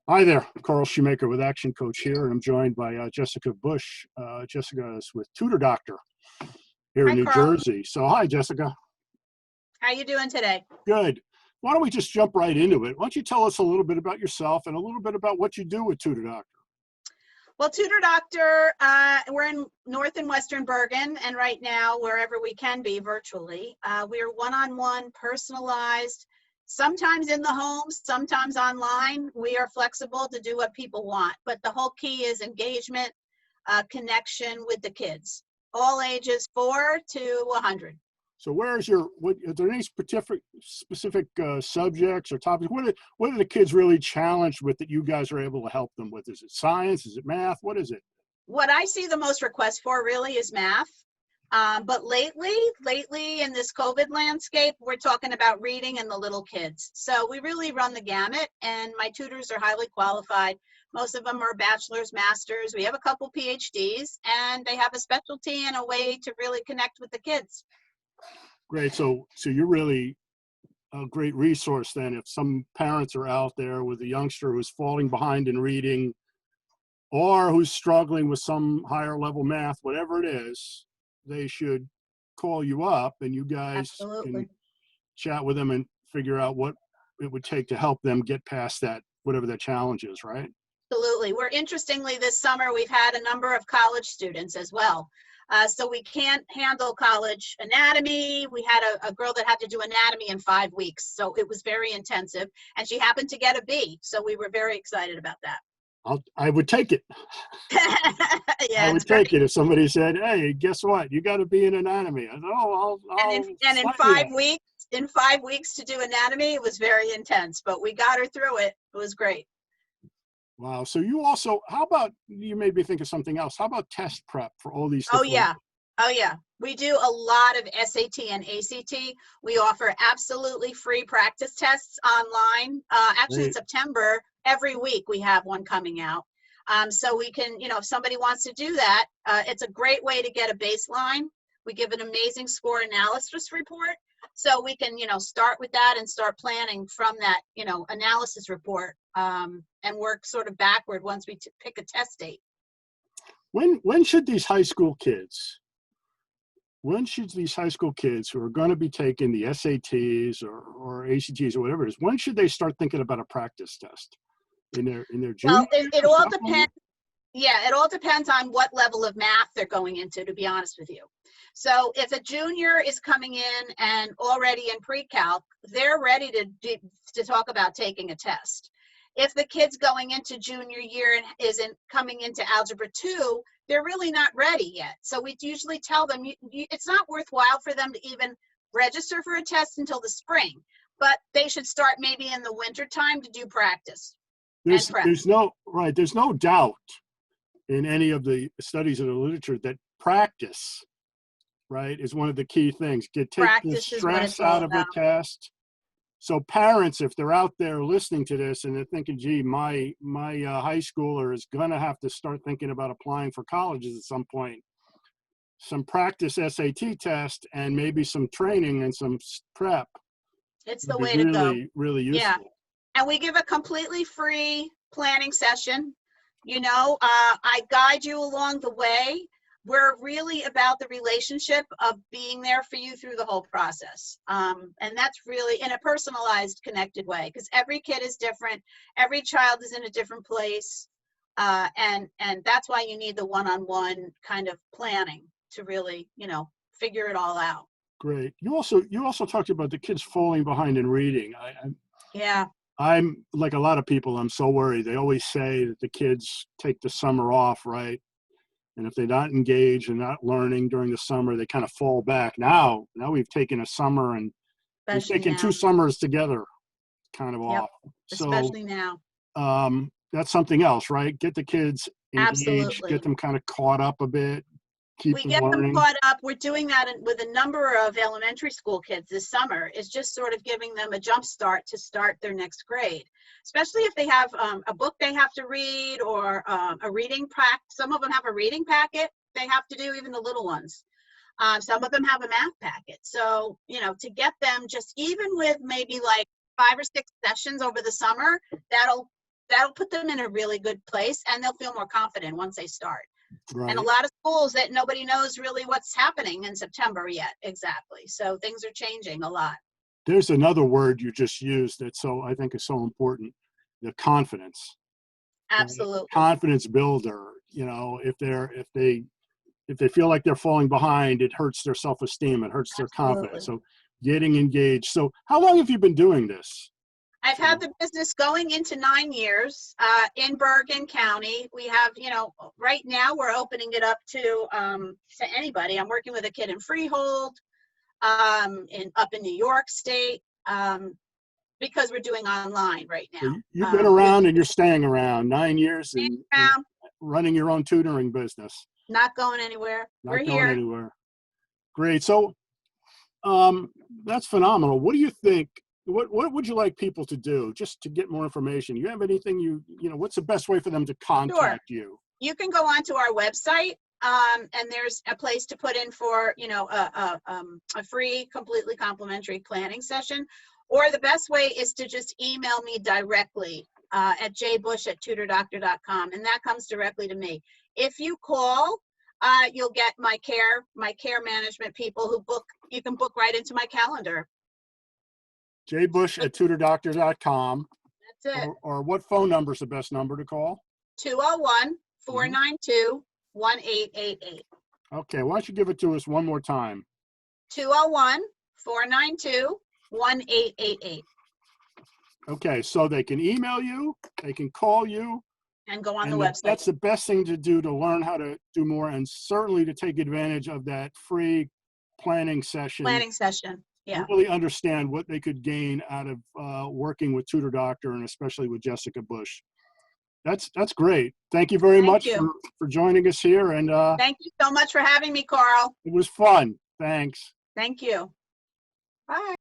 Hi there, Carl Shoemaker with Action Coach here, and I'm joined by Jessica Bush. Jessica is with TutorDoctor here in Hi, New Carl. Jersey. So hi, Jessica. How you doing today? Good. Why don't we just jump right into it? Why don't you tell us a little bit about yourself and a little bit about what you do with TutorDoctor? Well, TutorDoctor, we're in North and Western Bergen, and right now, wherever we can be virtually, we're one-on-one, personalized, sometimes in the home, sometimes online. We are flexible to do what people want, but the whole key is engagement, connection with the kids, all ages 4 to 100. So where's are there any specific subjects or topics? What are the kids really challenged with that you guys are able to help them with? Is it science? Is it math? What is it? What I see the most requests for really is math. But lately in this COVID landscape, we're talking about reading and the little kids. So we really run the gamut, and my tutors are highly qualified. Most of them are bachelor's, masters. We have a couple PhDs, and they have a specialty and a way to really connect with the kids. Great. So you're really a great resource then if some parents are out there with a youngster who's falling behind in reading or who's struggling with some higher level math, whatever it is, they should call you up and you guys Absolutely. can chat with them and figure out what it would take to help them get past that, whatever their challenge is, right? Absolutely. Interestingly, this summer, we've had a number of college students as well. So we can't handle college anatomy. We had a girl that had to do anatomy in 5 weeks. So it was very intensive. And she happened to get a B. So we were very excited about that. I would take it. Yeah, I it's would great. take it if somebody said, "Hey, guess what? You got to be in anatomy." I said, "Oh, I'll And in sign you up." 5 weeks to do anatomy, it was very intense, but we got her through it. It was great. Wow. So you also, how about, you made me think of something else. How about test prep for all these Oh different? yeah. Oh yeah. We do a lot of SAT and ACT. We offer absolutely free practice tests online. Actually, in Right. September, every week we have one coming out. So we can, if somebody wants to do that, it's a great way to get a baseline. We give an amazing score analysis report. So we can, start with that and start planning from that, analysis report, and work sort of backward once we pick a test date. When should these high school kids, when should these high school kids who are going to be taking the SATs or ACTs or whatever it is, when should they start thinking about a practice test? In their Well, junior year it or all sophomore year? depends. Yeah, it all depends on what level of math they're going into, to be honest with you. So if a junior is coming in and already in pre-calc, they're ready to talk about taking a test. If the kid's going into junior year and isn't coming into algebra 2, they're really not ready yet. So we usually tell them it's not worthwhile for them to even register for a test until the spring, but they should start maybe in the winter time to do practice and prep. There's no doubt in any of the studies of the literature that practice, right, is one of the key things. Take the Practice is what stress it's all out of a about. test. So parents, if they're out there listening to this and they're thinking, "Gee, my high schooler is going to have to start thinking about applying for colleges at some point," some practice SAT test and maybe some training and some prep It's would the be way to go. really, really Yeah. useful. And we give a completely free planning session. I guide you along the way. We're really about the relationship of being there for you through the whole process. And that's really in a personalized, connected way, because every kid is different. Every child is in a different place. And that's why you need the one-on-one kind of planning to really, figure it all out. Great. You also talked about the kids falling behind in reading. Yeah. I'm like a lot of people, I'm so worried. They always say that the kids take the summer off, right? And if they're not engaged and not learning during the summer, they kind of fall back. Now we've taken a summer and we've Especially taken two now. summers together kind of Yep. off. So Especially now. that's something else, right? Get the kids engaged, get Absolutely. them kind of caught up a bit, keep We them get them learning. caught up. We're doing that with a number of elementary school kids this summer, is just sort of giving them a jump start to start their next grade, especially if they have a book they have to read or a reading pack. Some of them have a reading packet they have to do, even the little ones. Some of them have a math packet. So, to get them just even with maybe like 5 or 6 sessions over the summer, that'll that'll put them in a really good place, and they'll feel more confident once they start. Right. And a lot of schools that nobody knows really what's happening in September yet. Exactly. So things are changing a lot. There's another word you just used that I think is so important, the confidence. Absolutely. Confidence builder. If they feel like they're falling behind, it hurts their self-esteem, it hurts their confidence. So getting engaged. So how long have you been doing this? I've had the business going into 9 years in Bergen County. We have, right now we're opening it up to anybody. I'm working with a kid in Freehold, up in New York State, because we're doing online right now. So you've been around and you're staying around 9 years and running your own tutoring business. Not going anywhere. We're here. Anywhere. Great. So that's phenomenal. What do you think? What would you like people to do just to get more information? You have anything what's the best way for them to contact you? You can go onto our website, and there's a place to put in for, a free, completely complimentary planning session. Or the best way is to just email me directly at jbush@TutorDoctor.com, and that comes directly to me. If you call, you'll get my care management people who you can book right into my calendar. jbush@TutorDoctor.com. That's it. Or what phone number is the best number to call? 201-492-1888. Okay, why don't you give it to us one more time? 201-492-1888. Okay, so they can email you, they can call you, and go on the website. That's the best thing to do to learn how to do more, and certainly to take advantage of that free planning session. Yeah. Really understand what they could gain out of working with TutorDoctor, and especially with Jessica Bush. That's great. Thank you very much for joining us here. And thank you so much for having me, Carl. It was fun. Thanks. Thank you. Bye.